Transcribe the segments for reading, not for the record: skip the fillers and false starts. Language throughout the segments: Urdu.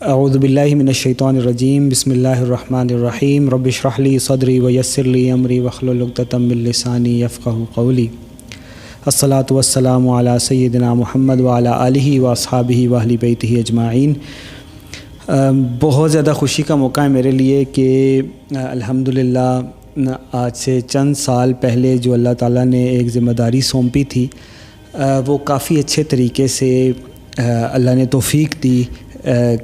اعوذ باللہ من الشیطان الرجیم بسم اللہ الرحمن الرحیم رب اشرح لی صدری ویسر لی امری واحلل عقدۃ من لسانی یفقہوا قولی۔ الصلاۃ والسلام علی سیدنا محمد وعلی آلہ واصحابہ واہل بیتہ اجمعین۔ بہت زیادہ خوشی کا موقع ہے میرے لیے کہ الحمدللہ آج سے چند سال پہلے جو اللہ تعالیٰ نے ایک ذمہ داری سونپی تھی وہ کافی اچھے طریقے سے اللہ نے توفیق دی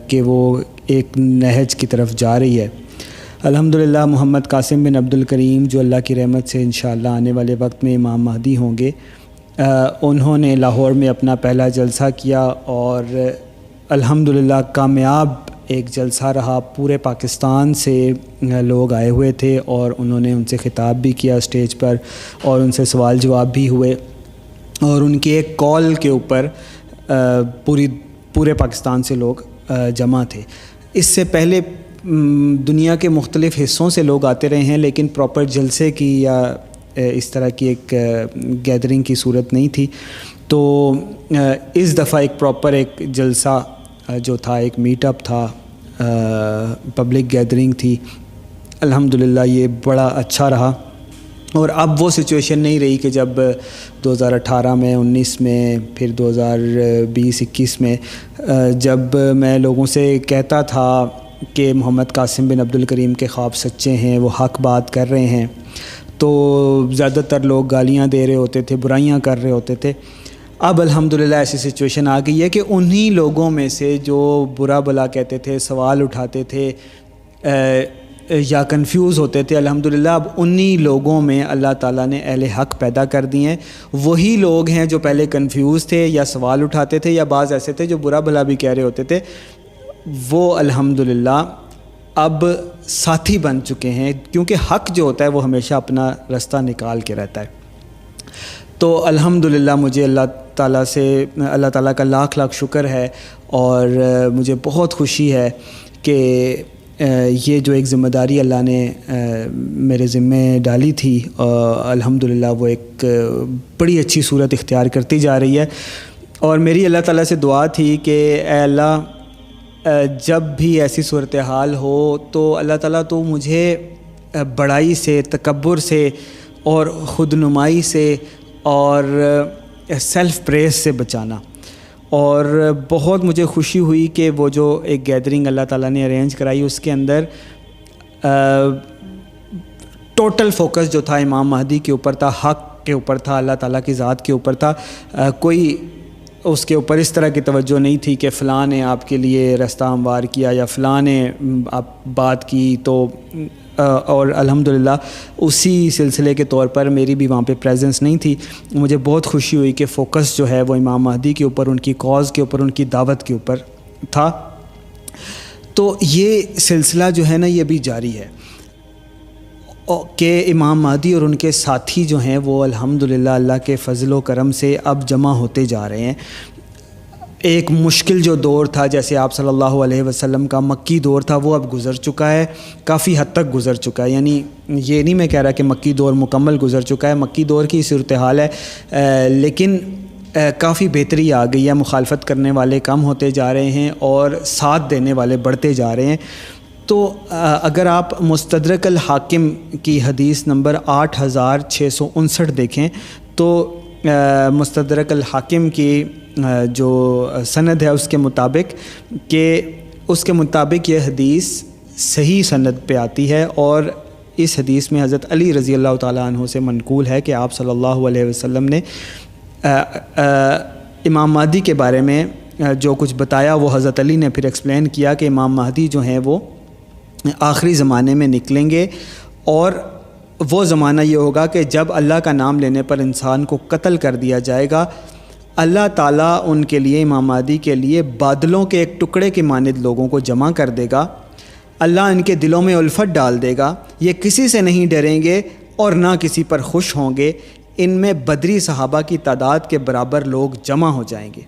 کہ وہ ایک نہج کی طرف جا رہی ہے۔ الحمدللہ محمد قاسم بن عبد الکریم جو اللہ کی رحمت سے انشاءاللہ آنے والے وقت میں امام مہدی ہوں گے، انہوں نے لاہور میں اپنا پہلا جلسہ کیا اور الحمدللہ کامیاب ایک جلسہ رہا۔ پورے پاکستان سے لوگ آئے ہوئے تھے اور انہوں نے ان سے خطاب بھی کیا اسٹیج پر اور ان سے سوال جواب بھی ہوئے، اور ان کی ایک کال کے اوپر پورے پاکستان سے لوگ جمع تھے۔ اس سے پہلے دنیا کے مختلف حصوں سے لوگ آتے رہے ہیں، لیکن پراپر جلسے کی یا اس طرح کی ایک گیدرنگ کی صورت نہیں تھی۔ تو اس دفعہ ایک پراپر ایک جلسہ جو تھا، ایک میٹ اپ تھا، پبلک گیدرنگ تھی۔ الحمدللہ یہ بڑا اچھا رہا، اور اب وہ سچویشن نہیں رہی کہ جب 2018 میں 19 میں پھر 2020-21 میں جب میں لوگوں سے کہتا تھا کہ محمد قاسم بن عبد الکریم کے خواب سچے ہیں، وہ حق بات کر رہے ہیں، تو زیادہ تر لوگ گالیاں دے رہے ہوتے تھے، برائیاں کر رہے ہوتے تھے۔ اب الحمدللہ ایسی سچویشن آ گئی ہے کہ انہی لوگوں میں سے جو برا بلا کہتے تھے، سوال اٹھاتے تھے یا کنفیوز ہوتے تھے، الحمدللہ اب انہی لوگوں میں اللہ تعالیٰ نے اہل حق پیدا کر دیے ہیں۔ وہی لوگ ہیں جو پہلے کنفیوز تھے یا سوال اٹھاتے تھے، یا بعض ایسے تھے جو برا بھلا بھی کہہ رہے ہوتے تھے، وہ الحمدللہ اب ساتھی بن چکے ہیں، کیونکہ حق جو ہوتا ہے وہ ہمیشہ اپنا رستہ نکال کے رہتا ہے۔ تو الحمدللہ مجھے اللہ تعالیٰ کا لاکھ لاکھ شکر ہے، اور مجھے بہت خوشی ہے کہ یہ جو ایک ذمہ داری اللہ نے میرے ذمے ڈالی تھی، الحمدللہ وہ ایک بڑی اچھی صورت اختیار کرتی جا رہی ہے۔ اور میری اللہ تعالیٰ سے دعا تھی کہ اے اللہ، جب بھی ایسی صورتحال ہو تو اللہ تعالیٰ تو مجھے بڑائی سے، تکبر سے اور خود نمائی سے اور سیلف پریز سے بچانا۔ اور بہت مجھے خوشی ہوئی کہ وہ جو ایک گیدرنگ اللہ تعالیٰ نے ارینج کرائی، اس کے اندر ٹوٹل فوکس جو تھا امام مہدی کے اوپر تھا، حق کے اوپر تھا، اللہ تعالیٰ کی ذات کے اوپر تھا۔ کوئی اس کے اوپر اس طرح کی توجہ نہیں تھی کہ فلاں نے آپ کے لیے رستہ ہموار کیا یا فلاں نے آپ بات کی تو اور الحمدللہ اسی سلسلے کے طور پر میری بھی وہاں پہ پریزنس نہیں تھی۔ مجھے بہت خوشی ہوئی کہ فوکس جو ہے وہ امام مہدی کے اوپر، ان کی کاز کے اوپر، ان کی دعوت کے اوپر تھا۔ تو یہ سلسلہ جو ہے نا یہ بھی جاری ہے کہ امام مہدی اور ان کے ساتھی جو ہیں وہ الحمدللہ اللہ کے فضل و کرم سے اب جمع ہوتے جا رہے ہیں۔ ایک مشکل جو دور تھا، جیسے آپ صلی اللہ علیہ وسلم کا مکی دور تھا، وہ اب گزر چکا ہے، کافی حد تک گزر چکا ہے۔ یعنی یہ نہیں میں کہہ رہا کہ مکی دور مکمل گزر چکا ہے، مکی دور کی صورتحال ہے، لیکن کافی بہتری آ گئی ہے۔ مخالفت کرنے والے کم ہوتے جا رہے ہیں اور ساتھ دینے والے بڑھتے جا رہے ہیں۔ تو اگر آپ مستدرک الحاکم کی حدیث نمبر 8659 دیکھیں تو مستدرک الحاکم کی جو سند ہے اس کے مطابق یہ حدیث صحیح سند پہ آتی ہے، اور اس حدیث میں حضرت علی رضی اللہ تعالیٰ عنہ سے منقول ہے کہ آپ صلی اللہ علیہ وسلم نے امام مہدی کے بارے میں جو کچھ بتایا وہ حضرت علی نے پھر ایکسپلین کیا کہ امام مہدی جو ہیں وہ آخری زمانے میں نکلیں گے، اور وہ زمانہ یہ ہوگا کہ جب اللہ کا نام لینے پر انسان کو قتل کر دیا جائے گا، اللہ تعالیٰ ان کے لیے، امام مہدی کے لیے بادلوں کے ایک ٹکڑے کے مانند لوگوں کو جمع کر دے گا۔ اللہ ان کے دلوں میں الفت ڈال دے گا، یہ کسی سے نہیں ڈریں گے اور نہ کسی پر خوش ہوں گے۔ ان میں بدری صحابہ کی تعداد کے برابر لوگ جمع ہو جائیں گے۔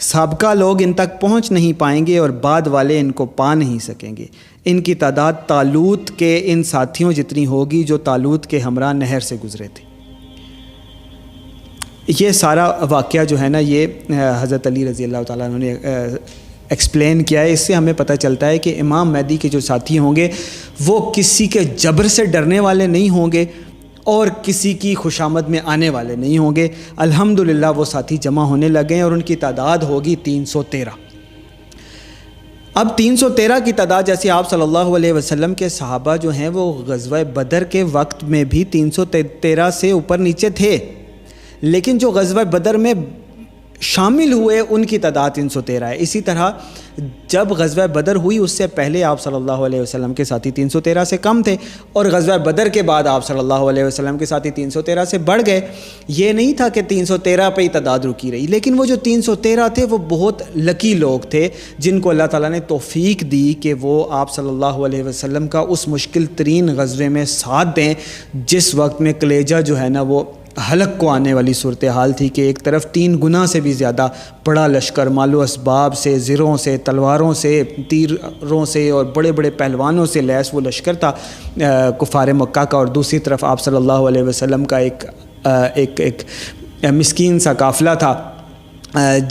سابقہ لوگ ان تک پہنچ نہیں پائیں گے اور بعد والے ان کو پا نہیں سکیں گے۔ ان کی تعداد طالوت کے ان ساتھیوں جتنی ہوگی جو طالوت کے ہمراہ نہر سے گزرے تھے۔ یہ سارا واقعہ جو ہے نا یہ حضرت علی رضی اللہ تعالیٰ عنہ نے ایکسپلین کیا ہے، اس سے ہمیں پتہ چلتا ہے کہ امام مہدی کے جو ساتھی ہوں گے وہ کسی کے جبر سے ڈرنے والے نہیں ہوں گے اور کسی کی خوشامد میں آنے والے نہیں ہوں گے۔ الحمدللہ وہ ساتھی جمع ہونے لگے ہیں اور ان کی تعداد ہوگی 313۔ اب 313 کی تعداد، جیسے آپ صلی اللہ علیہ وسلم کے صحابہ جو ہیں وہ غزوہ بدر کے وقت میں بھی 313 سے اوپر نیچے تھے، لیکن جو غزوہ بدر میں شامل ہوئے ان کی تعداد 313 ہے۔ اسی طرح جب غزوہ بدر ہوئی اس سے پہلے آپ صلی اللہ علیہ وسلم کے ساتھی 313 سے کم تھے، اور غزوہ بدر کے بعد آپ صلی اللہ علیہ وسلم کے ساتھی 313 سے بڑھ گئے۔ یہ نہیں تھا کہ 313 پہ ہی تعداد رکی رہی، لیکن وہ جو 313 تھے وہ بہت لکی لوگ تھے جن کو اللہ تعالیٰ نے توفیق دی کہ وہ آپ صلی اللہ علیہ وسلم کا اس مشکل ترین غزوے میں ساتھ دیں جس وقت میں کلیجہ جو ہے نا وہ حلق کو آنے والی صورتحال تھی کہ ایک طرف 3 گنا سے بھی زیادہ بڑا لشکر مال و اسباب سے، زروں سے، تلواروں سے، تیروں سے اور بڑے بڑے پہلوانوں سے لیس وہ لشکر تھا کفار مکہ کا، اور دوسری طرف آپ صلی اللہ علیہ وسلم کا ایک مسکین سا قافلہ تھا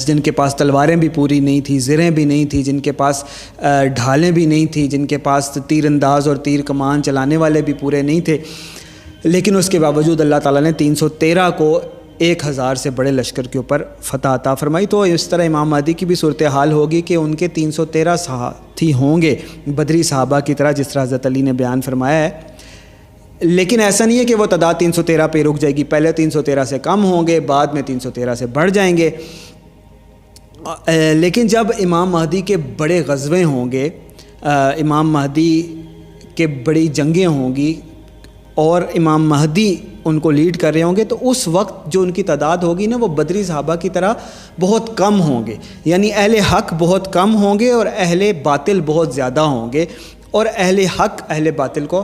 جن کے پاس تلواریں بھی پوری نہیں تھیں، زریں بھی نہیں تھیں، جن کے پاس ڈھالیں بھی نہیں تھیں، جن کے پاس تیر انداز اور تیر کمان چلانے والے بھی پورے نہیں تھے، لیکن اس کے باوجود اللہ تعالیٰ نے 313 کو 1000 سے بڑے لشکر کے اوپر فتح عطا فرمائی۔ تو اس طرح امام مہدی کی بھی صورتحال ہوگی کہ ان کے 313 ساتھی ہوں گے بدری صحابہ کی طرح، جس طرح حضرت علی نے بیان فرمایا ہے، لیکن ایسا نہیں ہے کہ وہ تعداد 313 پہ رک جائے گی، پہلے 313 سے کم ہوں گے، بعد میں 313 سے بڑھ جائیں گے۔ لیکن جب امام مہدی کے بڑے غزوے ہوں گے، امام مہدی کے بڑی جنگیں ہوں گی اور امام مہدی ان کو لیڈ کر رہے ہوں گے، تو اس وقت جو ان کی تعداد ہوگی نا وہ بدری صحابہ کی طرح بہت کم ہوں گے، یعنی اہل حق بہت کم ہوں گے اور اہل باطل بہت زیادہ ہوں گے، اور اہل حق اہل باطل کو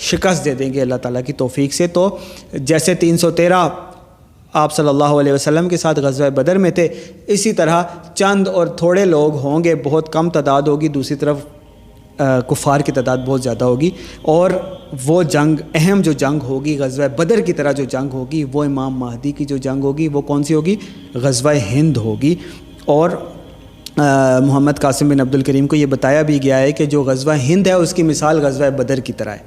شکست دے دیں گے اللہ تعالیٰ کی توفیق سے۔ تو جیسے 313 آپ صلی اللہ علیہ وسلم کے ساتھ غزوہ بدر میں تھے، اسی طرح چند اور تھوڑے لوگ ہوں گے، بہت کم تعداد ہوگی، دوسری طرف کفار کی تعداد بہت زیادہ ہوگی، اور وہ جنگ، اہم جو جنگ ہوگی غزوہ بدر کی طرح جو جنگ ہوگی، وہ امام مہدی کی جو جنگ ہوگی وہ کون سی ہوگی؟ غزوہ ہند ہوگی۔ اور محمد قاسم بن عبد الکریم کو یہ بتایا بھی گیا ہے کہ جو غزوہ ہند ہے اس کی مثال غزوہ بدر کی طرح ہے۔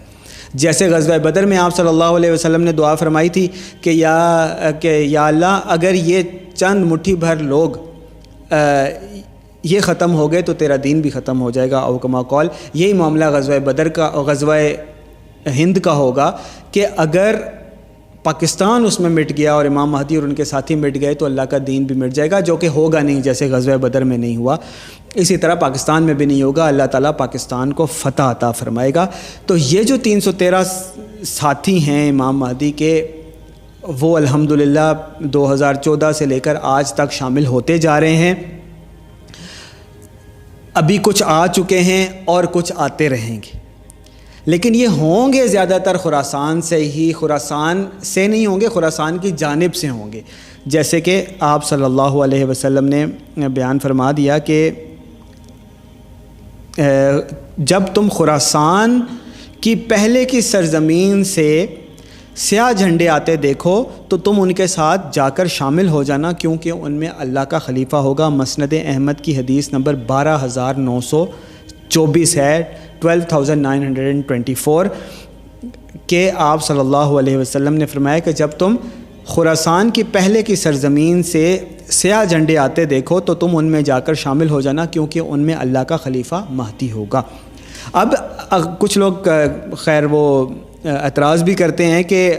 جیسے غزوہ بدر میں آپ صلی اللہ علیہ وسلم نے دعا فرمائی تھی کہ یا اللہ اگر یہ چند مٹھی بھر لوگ یہ ختم ہو گئے تو تیرا دین بھی ختم ہو جائے گا، او کما قال۔ یہی معاملہ غزوہ بدر کا، غزوہ ہند کا ہوگا کہ اگر پاکستان اس میں مٹ گیا اور امام مہدی اور ان کے ساتھی مٹ گئے تو اللہ کا دین بھی مٹ جائے گا، جو کہ ہوگا نہیں، جیسے غزوہ بدر میں نہیں ہوا اسی طرح پاکستان میں بھی نہیں ہوگا، اللہ تعالیٰ پاکستان کو فتح عطا فرمائے گا۔ تو یہ جو 313 ساتھی ہیں امام مہدی کے، وہ الحمدللہ 2014 سے لے کر آج تک شامل ہوتے جا رہے ہیں۔ ابھی کچھ آ چکے ہیں اور کچھ آتے رہیں گے، لیکن یہ ہوں گے زیادہ تر خراسان سے ہی، خراسان سے نہیں ہوں گے، خراسان کی جانب سے ہوں گے، جیسے کہ آپ صلی اللہ علیہ وسلم نے بیان فرما دیا کہ جب تم خراسان کی پہلے کی سرزمین سے سیاہ جھنڈے آتے دیکھو تو تم ان کے ساتھ جا کر شامل ہو جانا، کیونکہ ان میں اللہ کا خلیفہ ہوگا۔ مسند احمد کی حدیث نمبر 12924 ہے، 12924، کہ آپ صلی اللہ علیہ وسلم نے فرمایا کہ جب تم خراسان کی پہلے کی سرزمین سے سیاہ جھنڈے آتے دیکھو تو تم ان میں جا کر شامل ہو جانا، کیونکہ ان میں اللہ کا خلیفہ مہدی ہوگا۔ اب کچھ لوگ خیر وہ اعتراض بھی کرتے ہیں کہ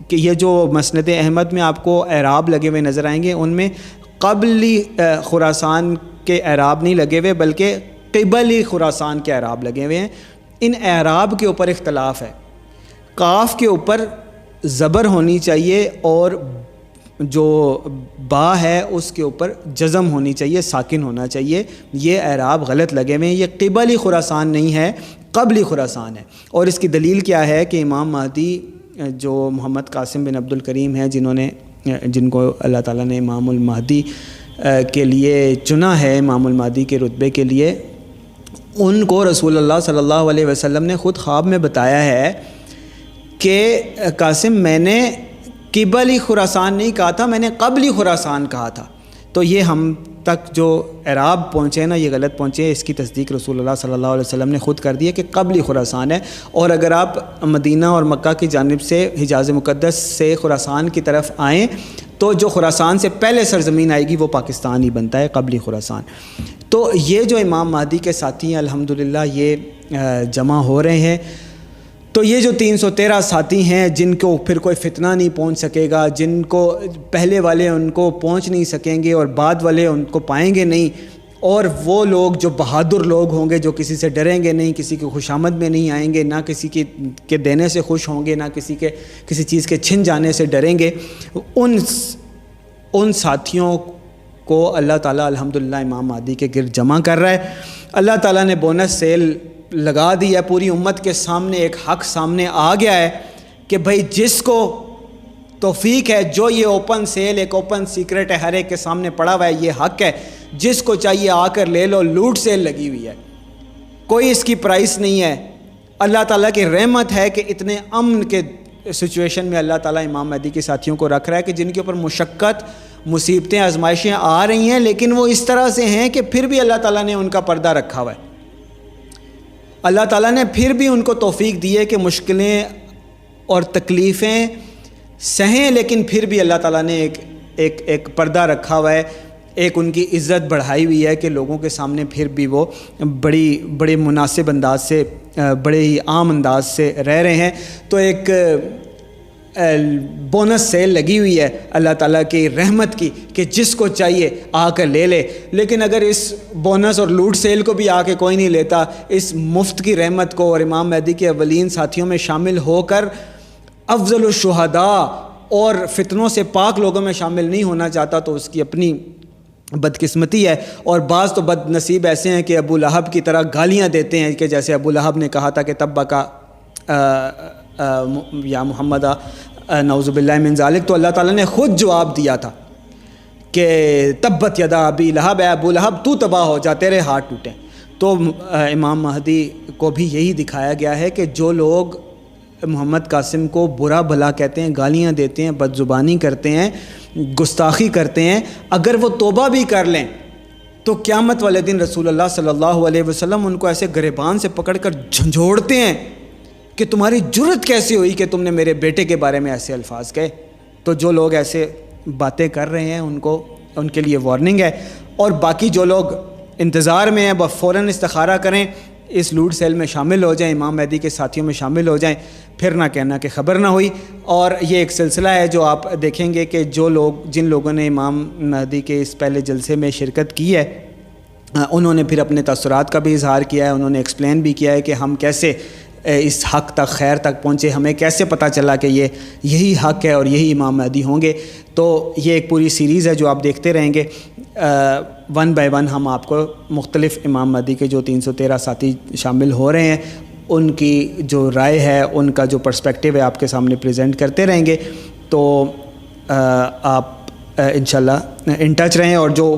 کہ یہ جو مسند احمد میں آپ کو اعراب لگے ہوئے نظر آئیں گے، ان میں قبلی خراسان کے اعراب نہیں لگے ہوئے بلکہ قبلی خراسان کے اعراب لگے ہوئے ہیں۔ ان اعراب کے اوپر اختلاف ہے، قاف کے اوپر زبر ہونی چاہیے اور جو با ہے اس کے اوپر جزم ہونی چاہیے، ساکن ہونا چاہیے۔ یہ اعراب غلط لگے ہوئے ہیں، یہ قبلی خراسان نہیں ہے، قبلی خراسان ہے۔ اور اس کی دلیل کیا ہے کہ امام مہدی جو محمد قاسم بن عبد الکریم ہیں، جن کو اللہ تعالیٰ نے امام المہدی کے لیے چنا ہے، امام المہدی کے رتبے کے لیے، ان کو رسول اللہ صلی اللہ علیہ وسلم نے خود خواب میں بتایا ہے کہ قاسم میں نے قبلی خراسان نہیں کہا تھا، میں نے قبلی خراسان کہا تھا۔ تو یہ ہم تک جو اعراب پہنچے نا یہ غلط پہنچے. اس کی تصدیق رسول اللہ صلی اللہ علیہ وسلم نے خود کر دی ہے کہ قبلی خراسان ہے. اور اگر آپ مدینہ اور مکہ کی جانب سے حجاز مقدس سے خراسان کی طرف آئیں تو جو خراسان سے پہلے سرزمین آئے گی وہ پاکستان ہی بنتا ہے, قبلی خراسان. تو یہ جو امام مہدی کے ساتھی ہیں الحمدللہ یہ جمع ہو رہے ہیں. تو یہ جو 313 ساتھی ہیں جن کو پھر کوئی فتنہ نہیں پہنچ سکے گا, جن کو پہلے والے ان کو پہنچ نہیں سکیں گے اور بعد والے ان کو پائیں گے نہیں, اور وہ لوگ جو بہادر لوگ ہوں گے جو کسی سے ڈریں گے نہیں, کسی کی خوشامد میں نہیں آئیں گے, نہ کسی کے دینے سے خوش ہوں گے, نہ کسی چیز کے چھن جانے سے ڈریں گے, ان ساتھیوں کو اللہ تعالیٰ الحمدللہ امام مہدی کے گرد جمع کر رہا ہے. اللہ تعالیٰ نے بونس سیل لگا دی ہے پوری امت کے سامنے. ایک حق سامنے آ گیا ہے کہ بھائی جس کو توفیق ہے, جو یہ اوپن سیل ایک اوپن سیکرٹ ہے, ہر ایک کے سامنے پڑا ہوا ہے, یہ حق ہے, جس کو چاہیے آ کر لے لو. لوٹ سیل لگی ہوئی ہے, کوئی اس کی پرائس نہیں ہے. اللہ تعالیٰ کی رحمت ہے کہ اتنے امن کے سچویشن میں اللہ تعالیٰ امام مہدی کے ساتھیوں کو رکھ رہا ہے کہ جن کے اوپر مشقت, مصیبتیں, آزمائشیں آ رہی ہیں, لیکن وہ اس طرح سے ہیں کہ پھر بھی اللہ تعالیٰ نے ان کا پردہ رکھا ہوا ہے. اللہ تعالیٰ نے پھر بھی ان کو توفیق دی ہے کہ مشکلیں اور تکلیفیں سہیں, لیکن پھر بھی اللہ تعالیٰ نے ایک پردہ رکھا ہوا ہے, ایک ان کی عزت بڑھائی ہوئی ہے کہ لوگوں کے سامنے پھر بھی وہ بڑے مناسب انداز سے, بڑے ہی عام انداز سے رہ رہے ہیں. تو ایک بونس سیل لگی ہوئی ہے اللہ تعالیٰ کی رحمت کی کہ جس کو چاہیے آ کر لے لے. لیکن اگر اس بونس اور لوٹ سیل کو بھی آ کے کوئی نہیں لیتا, اس مفت کی رحمت کو, اور امام مہدی کے اولین ساتھیوں میں شامل ہو کر افضل الشہداء اور فتنوں سے پاک لوگوں میں شامل نہیں ہونا چاہتا, تو اس کی اپنی بدقسمتی ہے. اور بعض تو بد نصیب ایسے ہیں کہ ابو لہب کی طرح گالیاں دیتے ہیں کہ جیسے ابو لہب نے کہا تھا کہ تبا کا یا محمد نعوذ باللہ من ذالک, تو اللہ تعالیٰ نے خود جواب دیا تھا کہ تبت یدا ابی لہب, اے ابو لہب تو تباہ ہو جا, تیرے ہاتھ ٹوٹیں. تو امام مہدی کو بھی یہی دکھایا گیا ہے کہ جو لوگ محمد قاسم کو برا بھلا کہتے ہیں, گالیاں دیتے ہیں, بد زبانی کرتے ہیں, گستاخی کرتے ہیں, اگر وہ توبہ بھی کر لیں تو قیامت والے دن رسول اللہ صلی اللہ علیہ وسلم ان کو ایسے گریبان سے پکڑ کر جھنجھوڑتے ہیں کہ تمہاری جرت کیسی ہوئی کہ تم نے میرے بیٹے کے بارے میں ایسے الفاظ کہے. تو جو لوگ ایسے باتیں کر رہے ہیں ان کے لیے وارننگ ہے. اور باقی جو لوگ انتظار میں ہیں وہ فوراً استخارہ کریں, اس لوٹ سیل میں شامل ہو جائیں, امام مہدی کے ساتھیوں میں شامل ہو جائیں, پھر نہ کہنا کہ خبر نہ ہوئی. اور یہ ایک سلسلہ ہے جو آپ دیکھیں گے کہ جن لوگوں نے امام مہدی کے اس پہلے جلسے میں شرکت کی ہے انہوں نے پھر اپنے تاثرات کا بھی اظہار کیا ہے, انہوں نے ایکسپلین بھی کیا ہے کہ ہم کیسے اس حق تک, خیر تک پہنچے, ہمیں کیسے پتہ چلا کہ یہی حق ہے اور یہی امام مہدی ہوں گے. تو یہ ایک پوری سیریز ہے جو آپ دیکھتے رہیں گے. ون بائی ون ہم آپ کو مختلف امام مہدی کے جو 313 ساتھی شامل ہو رہے ہیں ان کی جو رائے ہے, ان کا جو پرسپیکٹیو ہے آپ کے سامنے پریزنٹ کرتے رہیں گے. تو آپ انشاءاللہ ان ٹچ رہیں, اور جو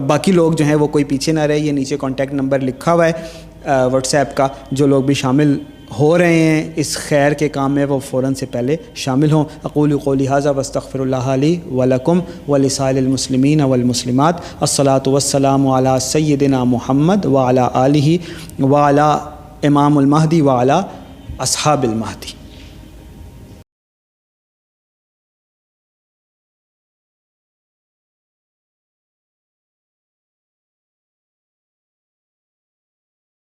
باقی لوگ جو ہیں وہ کوئی پیچھے نہ رہے. یہ نیچے کانٹیکٹ نمبر لکھا ہوا ہے واٹس ایپ کا, جو لوگ بھی شامل ہو رہے ہیں اس خیر کے کام میں وہ فوراً سے پہلے شامل ہوں. اقول قولی ھذا واستغفر اللہ لی ولکم ولسائر المسلمین والمسلمات. الصلاۃ والسلام علی سیدنا محمد وعلی آلہ وعلی امام المہدی وعلی اصحاب المہدی.